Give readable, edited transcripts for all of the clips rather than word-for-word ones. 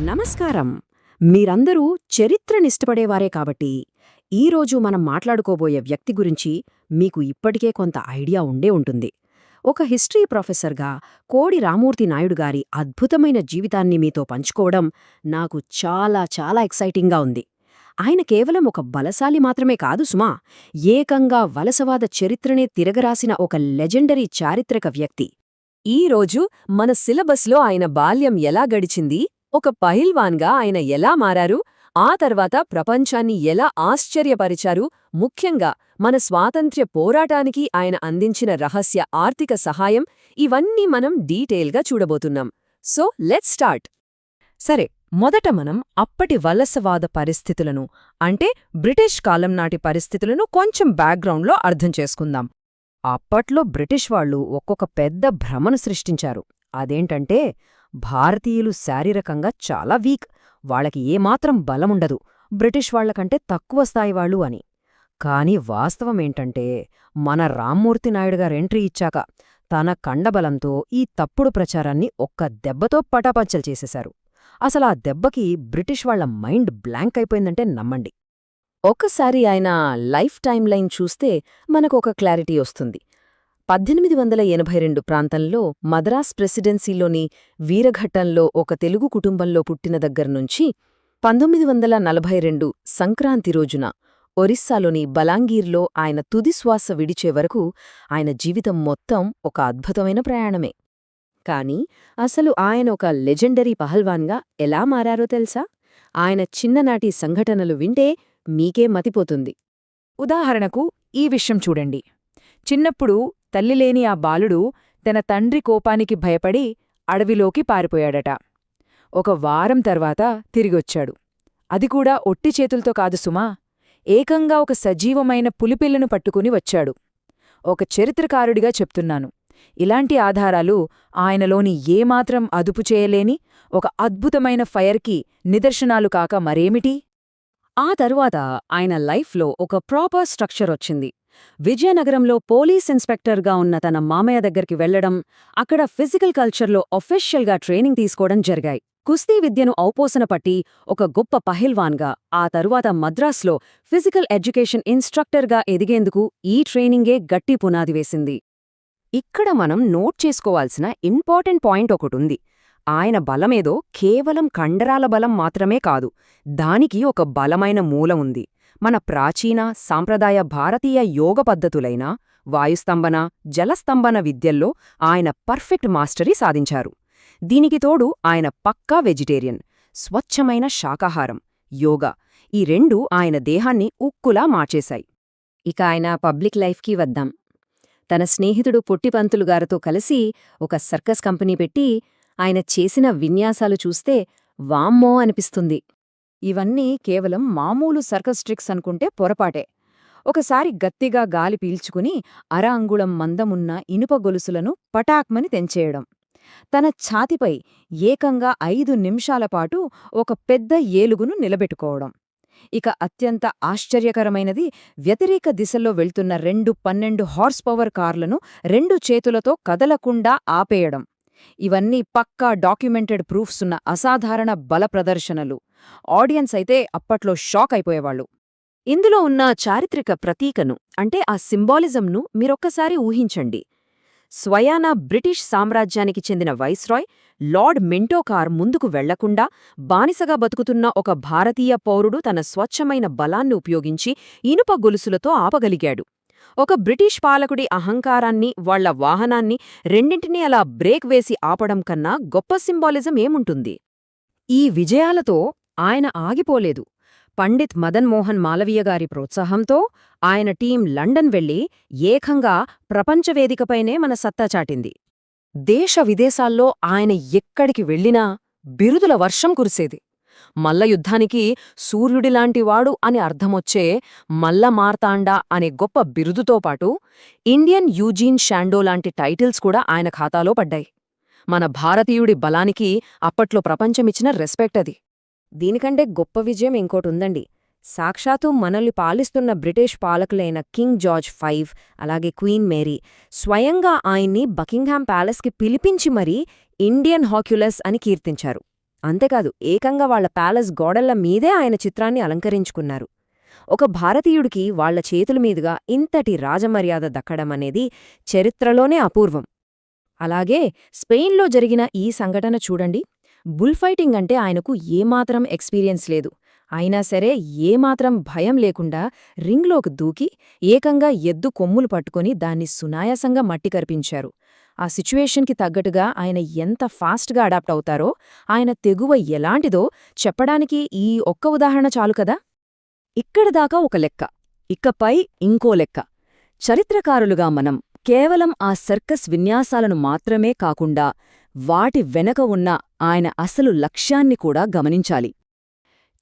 నమస్కారం. మీరందరూ చరిత్రనిష్టపడేవారే కాబట్టి ఈరోజు మనం మాట్లాడుకోబోయే వ్యక్తి గురించి మీకు ఇప్పటికే కొంత ఐడియా ఉండే ఉంటుంది. ఒక హిస్టరీ ప్రొఫెసర్గా కోడి రామూర్తి నాయుడు గారి అద్భుతమైన జీవితాన్ని మీతో పంచుకోవడం నాకు చాలా చాలా ఎక్సైటింగ్గా ఉంది. ఆయన కేవలం ఒక బలశాలి మాత్రమే కాదు సుమా, ఏకంగా వలసవాద చరిత్రనే తిరగరాసిన ఒక లెజెండరీ చారిత్రక వ్యక్తి. ఈరోజు మన సిలబస్లో ఆయన బాల్యం ఎలా గడిచింది, ఒక పహిల్వాన్గా ఆయన ఎలా మారారు, ఆ తర్వాత ప్రపంచాన్ని ఎలా ఆశ్చర్యపరిచారు, ముఖ్యంగా మన స్వాతంత్ర్య పోరాటానికి ఆయన అందించిన రహస్య ఆర్థిక సహాయం, ఇవన్నీ మనం డీటెయిల్గా చూడబోతున్నాం. So let's start. సరే, మొదట మనం అప్పటి వలసవాద పరిస్థితులను, అంటే బ్రిటిష్ కాలం నాటి పరిస్థితులను కొంచెం బ్యాక్గ్రౌండ్లో అర్థం చేసుకుందాం. అప్పట్లో బ్రిటిష్ వాళ్లు ఒక్కొక్క పెద్ద భ్రమను సృష్టించారు. అదేంటంటే, భారతీయులు శారీరకంగా చాలా వీక్, వాళ్ళకి ఏమాత్రం బలముండదు, బ్రిటిష్ వాళ్లకంటే తక్కువ స్థాయివాళ్లు అని. కాని వాస్తవమేంటంటే, మన రామ్మూర్తి నాయుడుగారు ఎంట్రీ ఇచ్చాక తన కండబలంతో ఈ తప్పుడు ప్రచారాన్ని ఒక్క దెబ్బతో పటాపంచలు చేసేశారు. అసలా దెబ్బకి బ్రిటిష్ వాళ్ల మైండ్ బ్లాంక్ అయిపోయిందంటే నమ్మండి. ఒక్కసారి ఆయన లైఫ్ టైమ్ లైన్ చూస్తే మనకు ఒక క్లారిటీ వస్తుంది. 1882 ప్రాంతంలో మద్రాస్ ప్రెసిడెన్సీలోని వీరఘట్టంలో ఒక తెలుగు కుటుంబంలో పుట్టిన దగ్గర్నుంచి 1942 సంక్రాంతి రోజున ఒరిస్సాలోని బలాంగీర్లో ఆయన తుదిశ్వాస విడిచే వరకు ఆయన జీవితం మొత్తం ఒక అద్భుతమైన ప్రయాణమే. కాని అసలు ఆయన ఒక లెజెండరీ పహల్వాన్గా ఎలా మారారో తెలుసా? ఆయన చిన్ననాటి సంఘటనలు వింటే మీకే మతిపోతుంది. ఉదాహరణకు ఈ విషయం చూడండి. చిన్నప్పుడు తల్లిలేని ఆ బాలుడు తన తండ్రి కోపానికి భయపడి అడవిలోకి పారిపోయాడట. ఒక వారం తర్వాత తిరిగొచ్చాడు. అది కూడా ఒట్టి చేతులతో కాదు సుమా, ఏకంగా ఒక సజీవమైన పులిపిల్లను పట్టుకుని వచ్చాడు. ఒక చరిత్రకారుడిగా చెప్తున్నాను, ఇలాంటి ఆధారాలు ఆయనలోని ఏమాత్రం అదుపు చేయలేని ఒక అద్భుతమైన ఫైర్కి నిదర్శనాలు కాక మరేమిటి? ఆ తరువాత ఆయన లైఫ్లో ఒక ప్రాపర్ స్ట్రక్చర్ వచ్చింది. విజయనగరంలో పోలీస్ ఇన్స్పెక్టర్గా ఉన్న తన మామయ్య దగ్గరికి వెళ్లడం, అక్కడ ఫిజికల్ కల్చర్లో అఫీషియల్గా ట్రైనింగ్ తీసుకోవడం జరిగాయి. కుస్తీ విద్యను ఔపోసన పట్టి ఒక గొప్ప పహిల్వాన్గా, ఆ తరువాత మద్రాస్లో ఫిజికల్ ఎడ్యుకేషన్ ఇన్స్ట్రక్టర్గా ఎదిగేందుకు ఈ ట్రైనింగే గట్టి పునాది వేసింది. ఇక్కడ మనం నోట్ చేసుకోవాల్సిన ఇంపార్టెంట్ పాయింట్ ఒకటుంది. ఆయన బలమేదో కేవలం కండరాల బలం మాత్రమే కాదు, దానికి ఒక బలమైన మూల ఉంది. మన ప్రాచీన సాంప్రదాయ భారతీయ యోగ పద్ధతులైన వాయుస్తంభన, జలస్తంభన విద్యల్లో ఆయన పర్ఫెక్ట్ మాస్టరీ సాధించారు. దీనికి తోడు ఆయన పక్కా వెజిటేరియన్, స్వచ్ఛమైన శాకాహారం, యోగా, ఈ రెండూ ఆయన దేహాన్ని ఉక్కులా మార్చేశాయి. ఇక ఆయన పబ్లిక్ లైఫ్కి వద్దాం. తన స్నేహితుడు పొట్టిపంతులు గారితో కలిసి ఒక సర్కస్ కంపెనీ పెట్టి ఆయన చేసిన విన్యాసాలు చూస్తే వామ్మో అనిపిస్తుంది. ఇవన్నీ కేవలం మామూలు సర్కస్ ట్రిక్స్ అనుకుంటే పొరపాటే. ఒకసారి గట్టిగా గాలి పీల్చుకుని అర అంగుళం మందమున్న ఇనుప గొలుసులను పటాక్మని తెంచేయడం, తన ఛాతిపై ఏకంగా 5 నిమిషాలపాటు ఒక పెద్ద ఏలుగును నిలబెట్టుకోవడం, ఇక అత్యంత ఆశ్చర్యకరమైనది వ్యతిరేక దిశలో వెళ్తున్న 12 హార్స్ పవర్ కార్లను 2 చేతులతో కదలకుండా ఆపేయడం. ఇవన్నీ పక్కా డాక్యుమెంటెడ్ ప్రూఫ్స్ ఉన్న అసాధారణ బల ప్రదర్శనలు. ఆడియన్స్ అయితే అప్పట్లో షాక్ అయిపోయేవాళ్లు. ఇందులో ఉన్న చారిత్రక ప్రతీకను, అంటే ఆ సింబాలిజంను మీరొక్కసారి ఊహించండి. స్వయానా బ్రిటిష్ సామ్రాజ్యానికి చెందిన వైస్రాయ్ లార్డ్ మింటోకార్ ముందుకు వెళ్లకుండా బానిసగా బతుకుతున్న ఒక భారతీయ పౌరుడు తన స్వచ్ఛమైన బలాన్ని ఉపయోగించి ఇనుప గొలుసులతో ఆపగలిగాడు. ఒక బ్రిటిష్ పాలకుడి అహంకారాన్ని, వాళ్ల వాహనాన్ని రెండింటినీ అలా బ్రేక్ వేసి ఆపడం కన్నా గొప్ప సింబాలిజం ఏముంటుంది? ఈ విజయాలతో ఆయన ఆగిపోలేదు. పండిత్ మదన్ మోహన్ మాలవీయగారి ప్రోత్సాహంతో ఆయన టీం లండన్ వెళ్లి ఏకంగా ప్రపంచవేదికపైనే మన సత్తా చాటింది. దేశ విదేశాల్లో ఆయన ఎక్కడికి వెళ్లినా బిరుదుల వర్షం కురిసేది. మల్ల యుద్ధానికి సూర్యుడిలాంటివాడు అని అర్థమొచ్చే మల్ల మార్తాండా అనే గొప్ప బిరుదుతో పాటు ఇండియన్ యూజీన్ షాండో లాంటి టైటిల్స్ కూడా ఆయన ఖాతాలో పడ్డాయి. మన భారతీయుడి బలానికి అప్పట్లో ప్రపంచమిచ్చిన రెస్పెక్ట్ అది. దీనికంటే గొప్ప విజయం ఇంకోటుందండి. సాక్షాత్తు మనల్ని పాలిస్తున్న బ్రిటిష్ పాలకులైన కింగ్ జార్జ్ V, అలాగే క్వీన్ మేరీ స్వయంగా ఆయన్ని బకింగ్హామ్ ప్యాలెస్కి పిలిపించి మరీ ఇండియన్ హాక్యులస్ అని కీర్తించారు. అంతేకాదు ఏకంగా వాళ్ల ప్యాలెస్ గోడళ్ల మీదే ఆయన చిత్రాన్ని అలంకరించుకున్నారు. ఒక భారతీయుడికి వాళ్ల చేతుల మీదుగా ఇంతటి రాజమర్యాద దక్కడమనేది చరిత్రలోనే అపూర్వం. అలాగే స్పెయిన్లో జరిగిన ఈ సంఘటన చూడండి. బుల్ఫైటింగ్ అంటే ఆయనకు ఏమాత్రం ఎక్స్పీరియన్స్ లేదు. అయినా సరే ఏమాత్రం భయం లేకుండా రింగ్లోకి దూకి ఏకంగా ఎద్దు కొమ్ములు పట్టుకుని దాన్ని సునాయాసంగా మట్టి కరిపించారు. ఆ సిచ్యువేషన్కి తగ్గట్టుగా ఆయన ఎంత ఫాస్ట్గా అడాప్ట్ అవుతారో, ఆయన తెగువ ఎలాంటిదో చెప్పడానికి ఈ ఒక్క ఉదాహరణ చాలు కదా. ఇక్కడిదాకా ఒక లెక్క. ఇకపై ఇంకో లెక్క. చరిత్రకారులుగా మనం కేవలం ఆ సర్కస్ విన్యాసాలను మాత్రమే కాకుండా వాటి వెనక ఉన్న ఆయన అసలు లక్ష్యాన్ని కూడా గమనించాలి.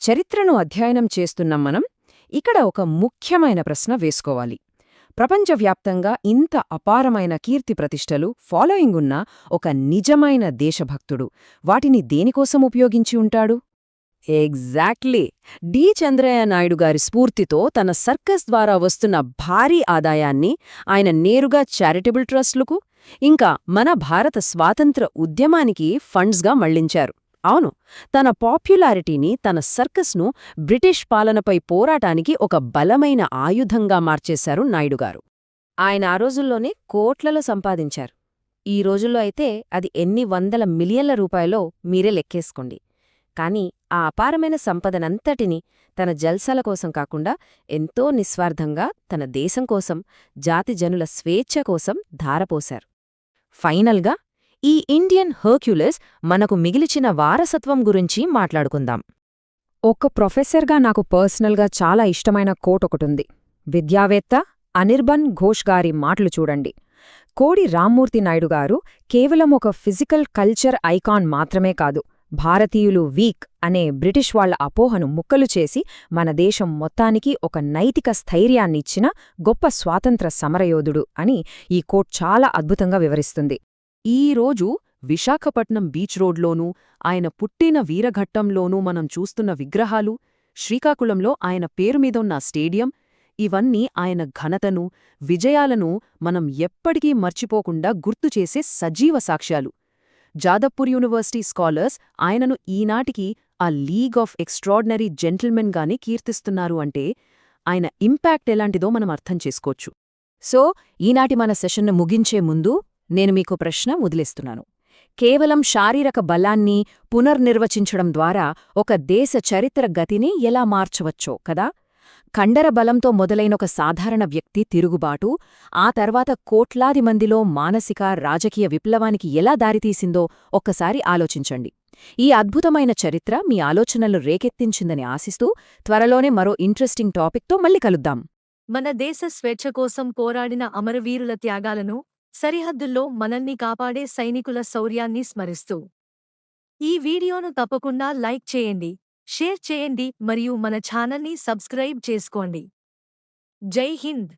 చరిత్రను అధ్యయనం చేస్తున్నాం మనం. ఇక్కడ ఒక ముఖ్యమైన ప్రశ్న వేసుకోవాలి. ప్రపంచవ్యాప్తంగా ఇంత అపారమైన కీర్తిప్రతిష్టలు ఫాలోయింగ్ ఉన్న ఒక నిజమైన దేశభక్తుడు వాటిని దేనికోసం ఉపయోగించి ఉంటాడు? ఎగ్జాక్ట్లీ. డి. చంద్రయ్య నాయుడు గారి స్ఫూర్తితో తన సర్కస్ ద్వారా వస్తున్న భారీ ఆదాయాన్ని ఆయన నేరుగా చారిటబుల్ ట్రస్టులకు, ఇంకా మన భారత స్వాతంత్ర ఉద్యమానికి ఫండ్స్గా మళ్లించారు. అవును, తన పాపులారిటీని, తన సర్కస్ను బ్రిటిష్ పాలనపై పోరాటానికి ఒక బలమైన ఆయుధంగా మార్చేశారు నాయుడుగారు. ఆయన ఆ రోజుల్లోనే కోట్లలో సంపాదించారు. ఈ రోజుల్లో అయితే అది ఎన్ని వందల మిలియన్ల రూపాయలో మీరే లెక్కేసుకోండి. కాని ఆ అపారమైన సంపదనంతటినీ తన జల్సాల కోసం కాకుండా ఎంతో నిస్వార్థంగా తన దేశం కోసం, జాతి జనుల స్వేచ్ఛ కోసం ధారపోశారు. ఫైనల్గా ఈ ఇండియన్ హెర్క్యులస్ మనకు మిగిలిచిన వారసత్వం గురించి మాట్లాడుకుందాం. ఒక ప్రొఫెసర్గా నాకు పర్సనల్గా చాలా ఇష్టమైన కోటొకటుంది. విద్యావేత్త అనిర్బన్ ఘోష్ గారి మాటలు చూడండి. కోడి రామ్మూర్తి నాయుడు గారు కేవలం ఒక ఫిజికల్ కల్చర్ ఐకాన్ మాత్రమే కాదు, భారతీయులు వీక్ అనే బ్రిటిష్ వాళ్ల అపోహను ముక్కలు చేసి మన దేశం మొత్తానికి ఒక నైతిక స్థైర్యాన్నిచ్చిన గొప్ప స్వాతంత్ర సమరయోధుడు అని ఈ కోట్ చాలా అద్భుతంగా వివరిస్తుంది. ఈరోజు విశాఖపట్నం బీచ్ రోడ్లోనూ, ఆయన పుట్టిన వీరఘట్టంలోనూ మనం చూస్తున్న విగ్రహాలు, శ్రీకాకుళంలో ఆయన పేరుమీదున్న స్టేడియం, ఇవన్నీ ఆయన ఘనతను, విజయాలను మనం ఎప్పటికీ మర్చిపోకుండా గుర్తుచేసే సజీవ సాక్ష్యాలు. జాదవ్పూర్ యూనివర్సిటీ స్కాలర్స్ ఆయనను ఈనాటికి ఆ లీగ్ ఆఫ్ ఎక్స్ట్రార్డినరీ జెంటిల్మెన్ గాని కీర్తిస్తున్నారు అంటే ఆయన ఇంపాక్ట్ ఎలాంటిదో మనం అర్థం చేసుకోవచ్చు. సో ఈనాటి మన సెషన్ను ముగించే ముందు నేను మీకు ప్రశ్న వదిలేస్తున్నాను. కేవలం శారీరక బలాన్ని పునర్నిర్వచించడం ద్వారా ఒక దేశ చరిత్ర గతిని ఎలా మార్చవచ్చో కదా. కండర బలంతో మొదలైన ఒక సాధారణ వ్యక్తి తిరుగుబాటు, ఆ తర్వాత కోట్లాది మందిలో మానసిక, రాజకీయ విప్లవానికి ఎలా దారితీసిందో ఒక్కసారి ఆలోచించండి. ఈ అద్భుతమైన చరిత్ర మీ ఆలోచనలు రేకెత్తించిందని ఆశిస్తూ త్వరలోనే మరో ఇంట్రెస్టింగ్ టాపిక్తో మళ్ళీ కలుద్దాం. మన దేశ స్వేచ్ఛ కోసం పోరాడిన అమరవీరుల త్యాగాలను, సరిహద్దుల్లో మనల్ని కాపాడే సైనికుల శౌర్యాన్ని స్మరిస్తూ ఈ వీడియోను తప్పకుండా లైక్ చేయండి, షేర్ చేయండి మరియు మన ఛానల్ని సబ్స్క్రైబ్ చేసుకోండి. జై హింద్.